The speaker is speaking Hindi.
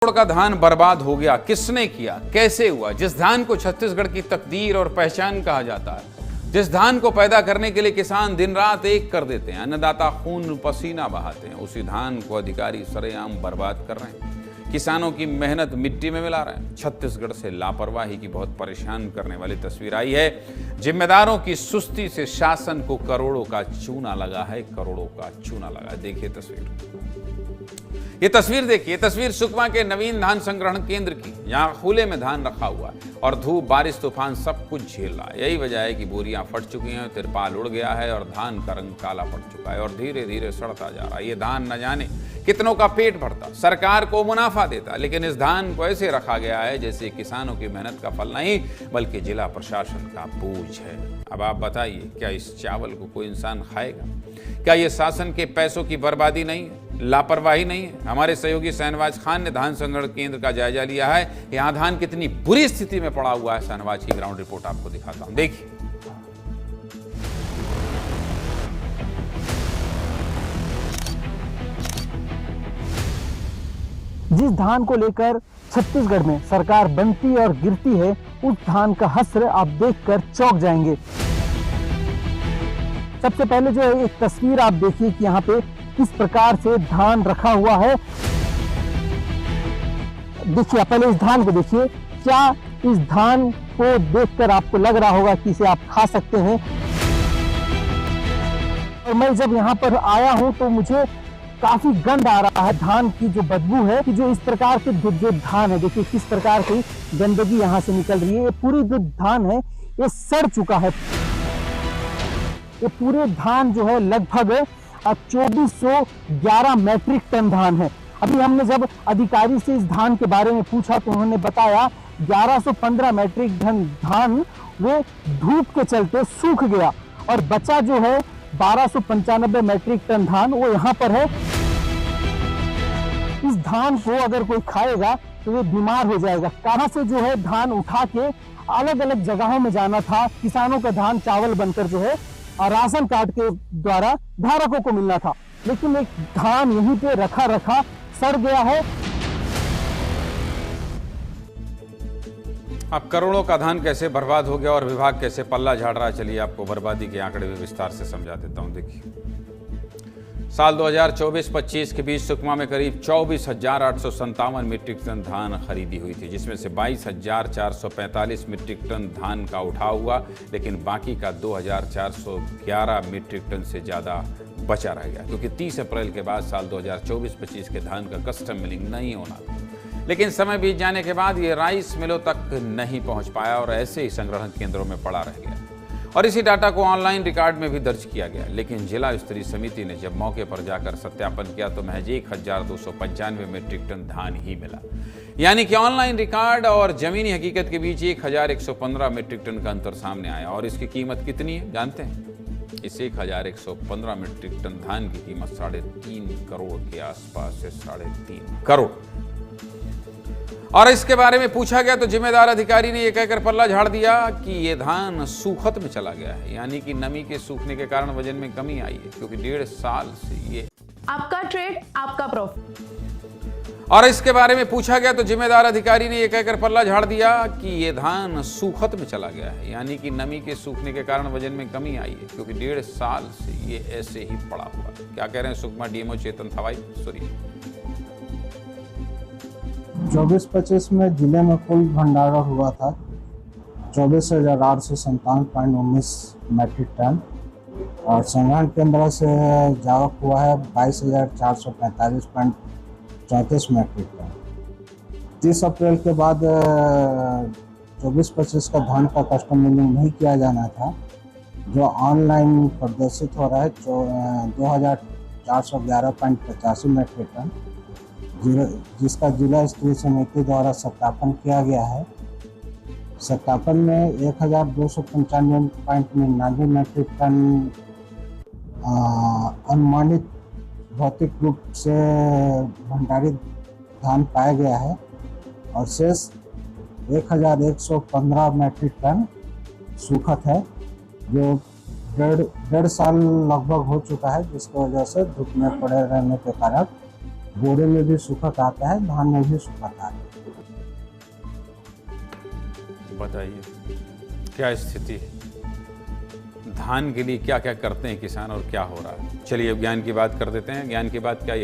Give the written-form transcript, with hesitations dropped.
करोड़ का धान बर्बाद हो गया। किसने किया, कैसे हुआ? जिस धान को छत्तीसगढ़ की तकदीर और पहचान कहा जाता है, जिस धान को पैदा करने के लिए किसान दिन रात एक कर देते हैं, अन्नदाता खून पसीना बहाते हैं, उसी धान को अधिकारी सरेआम बर्बाद कर रहे हैं। किसानों की मेहनत मिट्टी में मिला रहे हैं। छत्तीसगढ़ से लापरवाही की बहुत परेशान करने वाली तस्वीर आई है। जिम्मेदारों की सुस्ती से शासन को करोड़ों का चूना लगा है, करोड़ों का चूना लगा है। देखिए ये तस्वीर देखिए। तस्वीर सुकमा के नवीन धान संग्रहण केंद्र की। यहाँ खुले में धान रखा हुआ है और धूप बारिश तूफान सब कुछ झेल रहा है। यही वजह है कि बोरियां फट चुकी हैं, तिरपाल उड़ गया है और धान का रंग काला पड़ चुका है और धीरे धीरे सड़ता जा रहा है। ये धान न जाने कितनों का पेट भरता, सरकार को मुनाफा देता, लेकिन इस धान को ऐसे रखा गया है जैसे किसानों की मेहनत का फल नहीं बल्कि जिला प्रशासन का बोझ है। अब आप बताइए, क्या इस चावल को कोई इंसान खाएगा? क्या ये शासन के पैसों की बर्बादी नहीं है, लापरवाही नहीं है? हमारे सहयोगी शहनवाज खान ने धान संग्रहण केंद्र का जायजा लिया है। यहाँ धान कितनी बुरी स्थिति में पड़ा हुआ है, शहनवाज की ग्राउंड रिपोर्ट आपको दिखाता हूं। देखिए। जिस धान को लेकर छत्तीसगढ़ में सरकार बनती और गिरती है, उस धान का हश्र आप देखकर चौंक जाएंगे। सबसे पहले जो है एक तस्वीर आप देखिए कि यहाँ पे किस प्रकार से धान रखा हुआ है। देखिए, पहले इस धान को देखिए। क्या इस धान को देखकर आपको लग रहा होगा कि इसे आप खा सकते हैं? और मैं जब यहाँ पर आया हूँ तो मुझे काफी गंध आ रहा है, धान की जो बदबू है कि जो इस प्रकार के जो धान है, देखिए किस प्रकार की गंदगी यहाँ से निकल रही है। ये पूरी जो धान है ये सड़ चुका है। ये पूरे धान जो है लगभग 2411 मैट्रिक टन धान है। अभी हमने जब अधिकारी से इस धान के बारे में पूछा तो उन्होंने बताया 1115 मैट्रिक टन धान वो धूप के चलते सूख गया और बचा जो है 1295 मैट्रिक टन धान वो यहाँ पर है। इस धान को अगर कोई खाएगा तो ये बीमार हो जाएगा। कहाँ से जो है धान उठा के अलग अलग जगहों में जाना था। किसानों का धान चावल बनकर जो है राशन कार्ड के द्वारा धारकों को मिलना था, लेकिन एक धान यहीं पे रखा सड़ गया है। अब करोड़ों का धान कैसे बर्बाद हो गया और विभाग कैसे पल्ला झाड़ रहा है, चलिए आपको बर्बादी के आंकड़े भी विस्तार से समझा देता हूं। देखिए, साल 2024-25 के बीच सुकमा में करीब 24,857 मीट्रिक टन धान खरीदी हुई थी, जिसमें से 22,445 मीट्रिक टन धान का उठाव हुआ, लेकिन बाकी का 2,411 मीट्रिक टन से ज़्यादा बचा रह गया, क्योंकि 30 अप्रैल के बाद साल 2024-25 के धान का कस्टम मिलिंग नहीं होना था। लेकिन समय बीत जाने के बाद ये राइस मिलों तक नहीं पहुंच पाया और ऐसे ही संग्रहण केंद्रों में पड़ा रह गया और इसी डाटा को ऑनलाइन रिकॉर्ड में भी दर्ज किया गया। लेकिन जिला स्तरीय समिति ने जब मौके पर जाकर सत्यापन किया तो महज 1,295 मीट्रिक टन धान ही मिला। यानी कि ऑनलाइन रिकॉर्ड और जमीनी हकीकत के बीच 1,115 मीट्रिक टन का अंतर सामने आया। और इसकी कीमत कितनी है जानते हैं? इस 1,115 मीट्रिक टन धान की कीमत 3.5 करोड़ के आसपास से 3.5 करोड़। और इसके बारे में पूछा गया तो जिम्मेदार अधिकारी ने यह कहकर पल्ला झाड़ दिया कि ये धान सूखत में चला गया है, यानी कि नमी के सूखने के कारण वजन में कमी आई है, क्योंकि 1.5 साल से ये आपका ट्रेड आपका प्रॉफिट। और इसके बारे में पूछा गया तो जिम्मेदार अधिकारी ने यह कहकर पल्ला झाड़ दिया कि ये धान सूखत में चला गया है, यानी कि नमी के सूखने के कारण वजन में कमी आई है, क्योंकि 1.5 साल से ये ऐसे ही पड़ा हुआ है। क्या कह रहे हैं सुकमा डीएमओ चेतन थवाई? सुनिए। 24-25 में जिले में कुल भंडारण हुआ था 24,857.19 मैट्रिक टन और संग्रहण केंद्र से जावक हुआ है 22,445.34 मैट्रिक टन। 30 अप्रैल के बाद 24-25 का धान का कस्टम मिलिंग नहीं किया जाना था, जो ऑनलाइन प्रदर्शित हो रहा है 2,411.85 मैट्रिक टन, जिसका जिला स्तरीय समिति द्वारा सत्यापन किया गया है। सत्यापन में 1,295.99 मैट्रिक टन अनुमानित भौतिक रूप से भंडारित धान पाया गया है और शेष 1,115 मैट्रिक टन सूखत है, जो डेढ़ साल लगभग हो चुका है, जिसकी वजह से धूप में पड़े रहने के कारण बोरे में भी सूखक आता है, धान में भी सूखक आता है। बताइए क्या स्थिति है, धान के लिए क्या क्या करते हैं किसान और क्या हो रहा है। चलिए अब ज्ञान की बात कर देते हैं। ज्ञान की बात क्या, ये